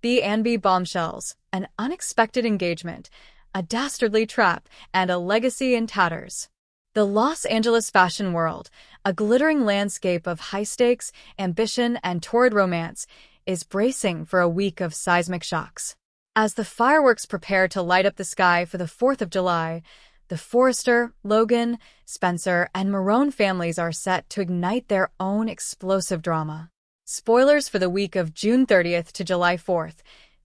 B&B bombshells, an unexpected engagement, a dastardly trap, and a legacy in tatters. The Los Angeles fashion world, a glittering landscape of high-stakes, ambition, and torrid romance, is bracing for a week of seismic shocks. As the fireworks prepare to light up the sky for the 4th of July, the Forrester, Logan, Spencer, and Marone families are set to ignite their own explosive drama. Spoilers for the week of June 30th to July 4th,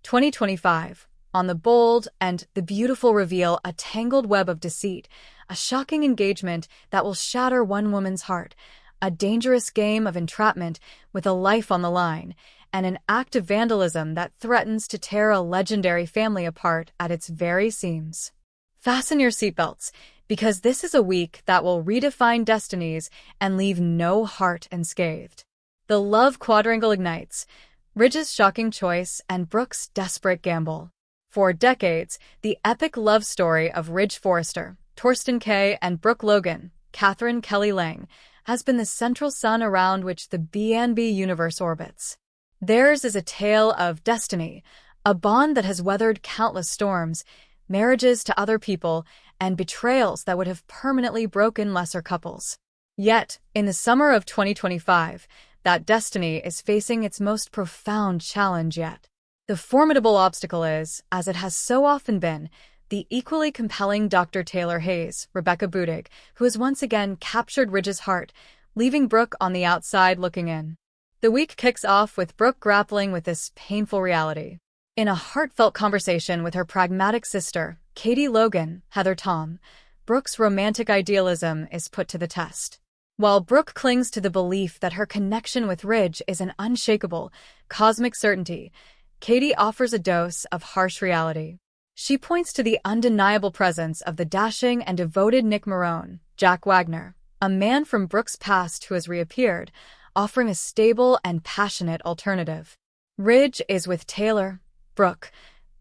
2025. On the bold and the beautiful reveal a tangled web of deceit, a shocking engagement that will shatter one woman's heart, a dangerous game of entrapment with a life on the line, and an act of vandalism that threatens to tear a legendary family apart at its very seams. Fasten your seatbelts, because this is a week that will redefine destinies and leave no heart unscathed. The love quadrangle ignites, Ridge's shocking choice and Brooke's desperate gamble. For decades, the epic love story of Ridge Forrester, Torsten Kay, and Brooke Logan, Catherine Kelly Lang, has been the central sun around which the B&B universe orbits. Theirs is a tale of destiny, a bond that has weathered countless storms, marriages to other people, and betrayals that would have permanently broken lesser couples. Yet, in the summer of 2025, that destiny is facing its most profound challenge yet. The formidable obstacle is, as it has so often been, the equally compelling Dr. Taylor Hayes, Rebecca Budig, who has once again captured Ridge's heart, leaving Brooke on the outside looking in. The week kicks off with Brooke grappling with this painful reality. In a heartfelt conversation with her pragmatic sister, Katie Logan, Heather Tom, Brooke's romantic idealism is put to the test. While Brooke clings to the belief that her connection with Ridge is an unshakable, cosmic certainty, Katie offers a dose of harsh reality. She points to the undeniable presence of the dashing and devoted Nick Marone, Jack Wagner, a man from Brooke's past who has reappeared, offering a stable and passionate alternative. Ridge is with Taylor, Brooke,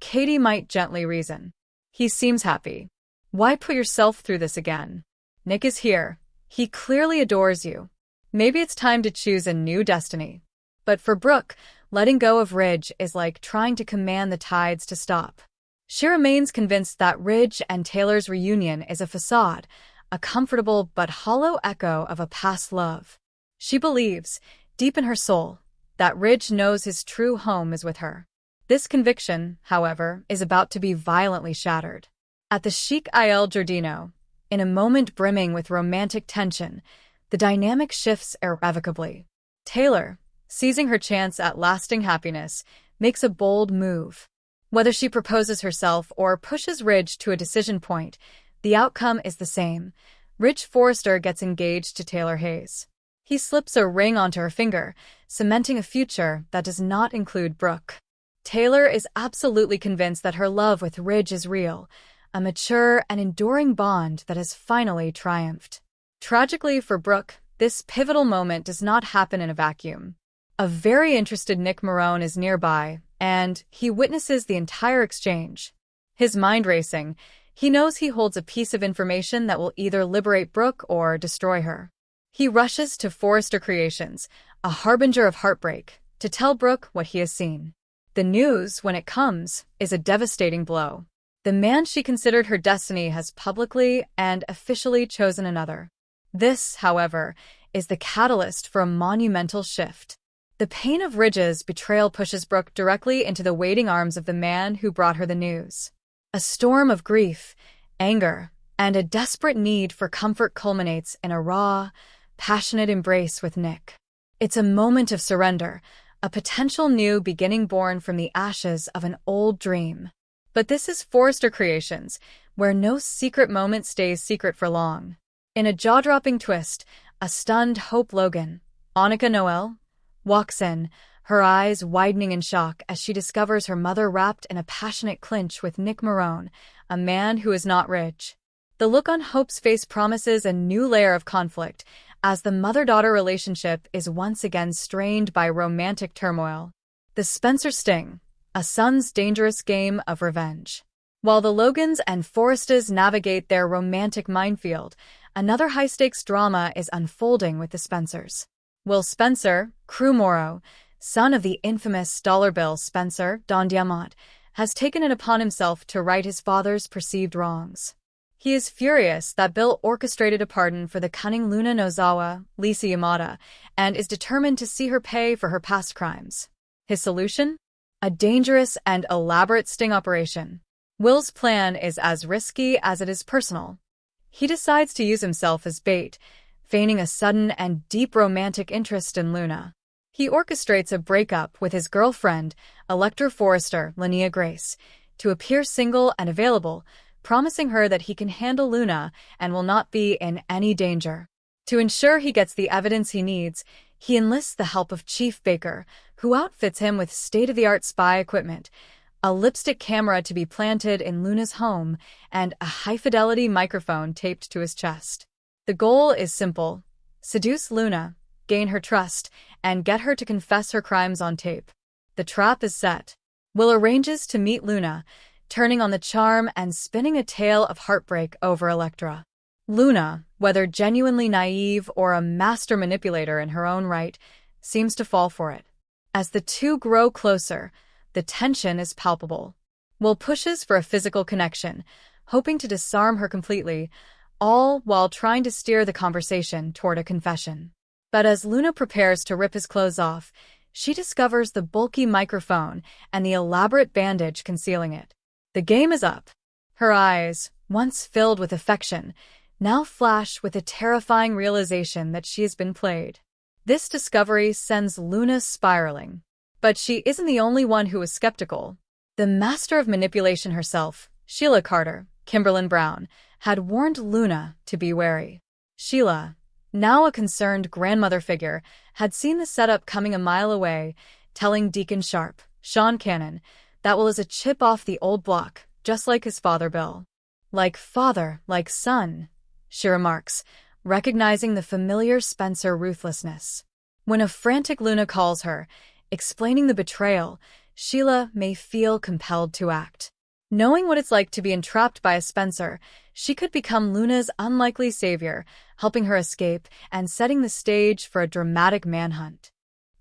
Katie might gently reason. He seems happy. Why put yourself through this again? Nick is here. He clearly adores you. Maybe it's time to choose a new destiny. But for Brooke, letting go of Ridge is like trying to command the tides to stop. She remains convinced that Ridge and Taylor's reunion is a facade, a comfortable but hollow echo of a past love. She believes, deep in her soul, that Ridge knows his true home is with her. This conviction, however, is about to be violently shattered. At the Chic Il Giardino, in a moment brimming with romantic tension, the dynamic shifts irrevocably. Taylor, seizing her chance at lasting happiness, makes a bold move. Whether she proposes herself or pushes Ridge to a decision point, the outcome is the same. Ridge Forrester gets engaged to Taylor Hayes. He slips a ring onto her finger, cementing a future that does not include Brooke. Taylor is absolutely convinced that her love with Ridge is real, a mature and enduring bond that has finally triumphed. Tragically for Brooke, this pivotal moment does not happen in a vacuum. A very interested Nick Marone is nearby, and he witnesses the entire exchange. His mind racing, he knows he holds a piece of information that will either liberate Brooke or destroy her. He rushes to Forrester Creations, a harbinger of heartbreak, to tell Brooke what he has seen. The news, when it comes, is a devastating blow. The man she considered her destiny has publicly and officially chosen another. This, however, is the catalyst for a monumental shift. The pain of Ridge's betrayal pushes Brooke directly into the waiting arms of the man who brought her the news. A storm of grief, anger, and a desperate need for comfort culminates in a raw, passionate embrace with Nick. It's a moment of surrender, a potential new beginning born from the ashes of an old dream. But this is Forrester Creations, where no secret moment stays secret for long. In a jaw-dropping twist, a stunned Hope Logan, Annika Noel, walks in, her eyes widening in shock as she discovers her mother wrapped in a passionate clinch with Nick Marone, a man who is not Ridge. The look on Hope's face promises a new layer of conflict, as the mother-daughter relationship is once again strained by romantic turmoil. The Spencer sting, a son's dangerous game of revenge. While the Logans and Forresters navigate their romantic minefield, another high-stakes drama is unfolding with the Spencers. Will Spencer, Crew Morrow, son of the infamous dollar bill Spencer, Don Diamant, has taken it upon himself to right his father's perceived wrongs. He is furious that Bill orchestrated a pardon for the cunning Luna Nozawa, Lisa Yamada, and is determined to see her pay for her past crimes. His solution? A dangerous and elaborate sting operation. Will's plan is as risky as it is personal. He decides to use himself as bait, feigning a sudden and deep romantic interest in Luna. He orchestrates a breakup with his girlfriend, Electra Forrester, Linnea Grace, to appear single and available, promising her that he can handle Luna and will not be in any danger. To ensure he gets the evidence he needs, he enlists the help of Chief Baker, who outfits him with state-of-the-art spy equipment, a lipstick camera to be planted in Luna's home, and a high-fidelity microphone taped to his chest. The goal is simple: seduce Luna, gain her trust, and get her to confess her crimes on tape. The trap is set. Will arranges to meet Luna, turning on the charm and spinning a tale of heartbreak over Electra. Luna, whether genuinely naive or a master manipulator in her own right, seems to fall for it. As the two grow closer, the tension is palpable. Will pushes for a physical connection, hoping to disarm her completely, all while trying to steer the conversation toward a confession. But as Luna prepares to rip his clothes off, she discovers the bulky microphone and the elaborate bandage concealing it. The game is up. Her eyes, once filled with affection, now flash with a terrifying realization that she has been played. This discovery sends Luna spiraling. But she isn't the only one who is skeptical. The master of manipulation herself, Sheila Carter, Kimberlyn Brown, had warned Luna to be wary. Sheila, now a concerned grandmother figure, had seen the setup coming a mile away, telling Deacon Sharp, Sean Cannon, that Will is a chip off the old block, just like his father Bill. Like father, like son, she remarks, recognizing the familiar Spencer ruthlessness. When a frantic Luna calls her, explaining the betrayal, Sheila may feel compelled to act. Knowing what it's like to be entrapped by a Spencer, she could become Luna's unlikely savior, helping her escape and setting the stage for a dramatic manhunt.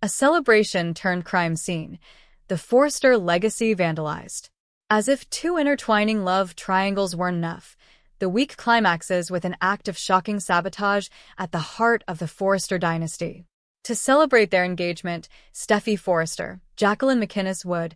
A celebration turned crime scene, the Forrester legacy vandalized. As if two intertwining love triangles weren't enough, the week climaxes with an act of shocking sabotage at the heart of the Forrester dynasty. To celebrate their engagement, Steffi Forrester, Jacqueline McInnes Wood,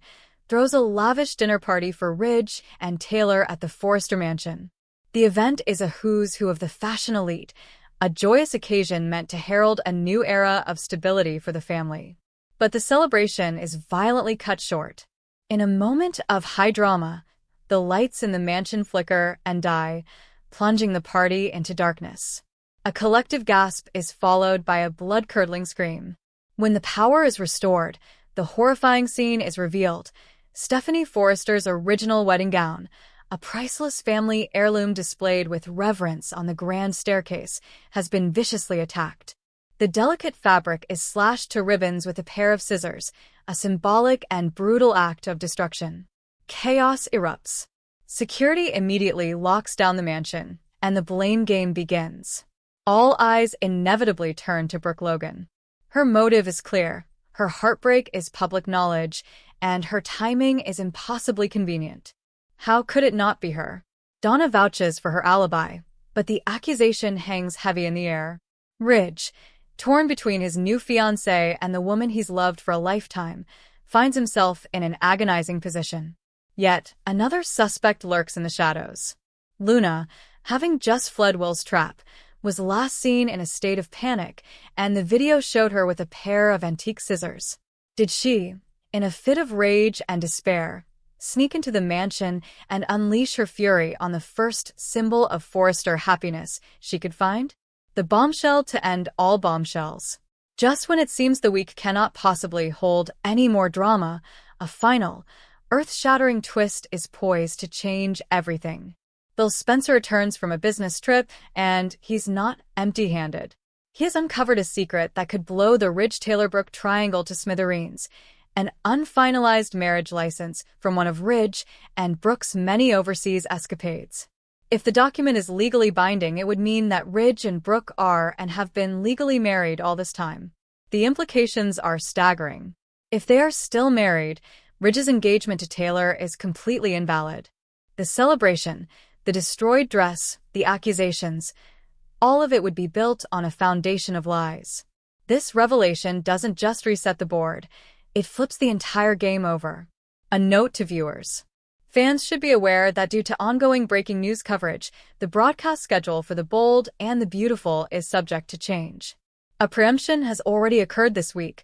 throws a lavish dinner party for Ridge and Taylor at the Forrester mansion. The event is a who's who of the fashion elite, a joyous occasion meant to herald a new era of stability for the family. But the celebration is violently cut short. In a moment of high drama, the lights in the mansion flicker and die, plunging the party into darkness. A collective gasp is followed by a blood-curdling scream. When the power is restored, the horrifying scene is revealed. Stephanie Forrester's original wedding gown, a priceless family heirloom displayed with reverence on the grand staircase, has been viciously attacked. The delicate fabric is slashed to ribbons with a pair of scissors, a symbolic and brutal act of destruction. Chaos erupts. Security immediately locks down the mansion, and the blame game begins. All eyes inevitably turn to Brooke Logan. Her motive is clear, her heartbreak is public knowledge, and her timing is impossibly convenient. How could it not be her? Donna vouches for her alibi, but the accusation hangs heavy in the air. Ridge, torn between his new fiancée and the woman he's loved for a lifetime, finds himself in an agonizing position. Yet, another suspect lurks in the shadows. Luna, having just fled Will's trap, was last seen in a state of panic, and the video showed her with a pair of antique scissors. Did she, in a fit of rage and despair, sneak into the mansion and unleash her fury on the first symbol of Forrester happiness she could find? The bombshell to end all bombshells. Just when it seems the week cannot possibly hold any more drama, a final, earth-shattering twist is poised to change everything. Bill Spencer returns from a business trip, and he's not empty-handed. He has uncovered a secret that could blow the Ridge-Taylor-Brooke triangle to smithereens, an unfinalized marriage license from one of Ridge and Brooke's many overseas escapades. If the document is legally binding, it would mean that Ridge and Brooke are and have been legally married all this time. The implications are staggering. If they are still married, Ridge's engagement to Taylor is completely invalid. The celebration, the destroyed dress, the accusations, all of it would be built on a foundation of lies. This revelation doesn't just reset the board, it flips the entire game over. A note to viewers. Fans should be aware that due to ongoing breaking news coverage, the broadcast schedule for The Bold and The Beautiful is subject to change. A preemption has already occurred this week,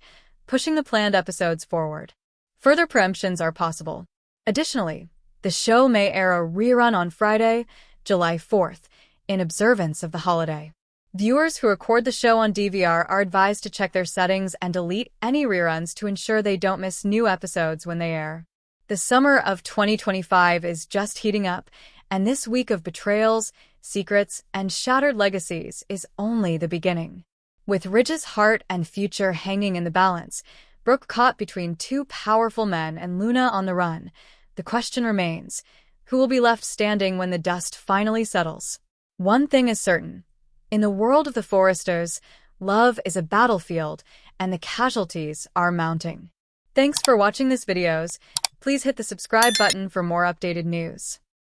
pushing the planned episodes forward. Further preemptions are possible. Additionally, the show may air a rerun on Friday, July 4th, in observance of the holiday. Viewers who record the show on DVR are advised to check their settings and delete any reruns to ensure they don't miss new episodes when they air. The summer of 2025 is just heating up, and this week of betrayals, secrets, and shattered legacies is only the beginning. With Ridge's heart and future hanging in the balance, Brooke caught between two powerful men and Luna on the run, the question remains, who will be left standing when the dust finally settles? One thing is certain. In the world of the Forresters, love is a battlefield, and the casualties are mounting. Thanks for watching this videos. Please hit the subscribe button for more updated news.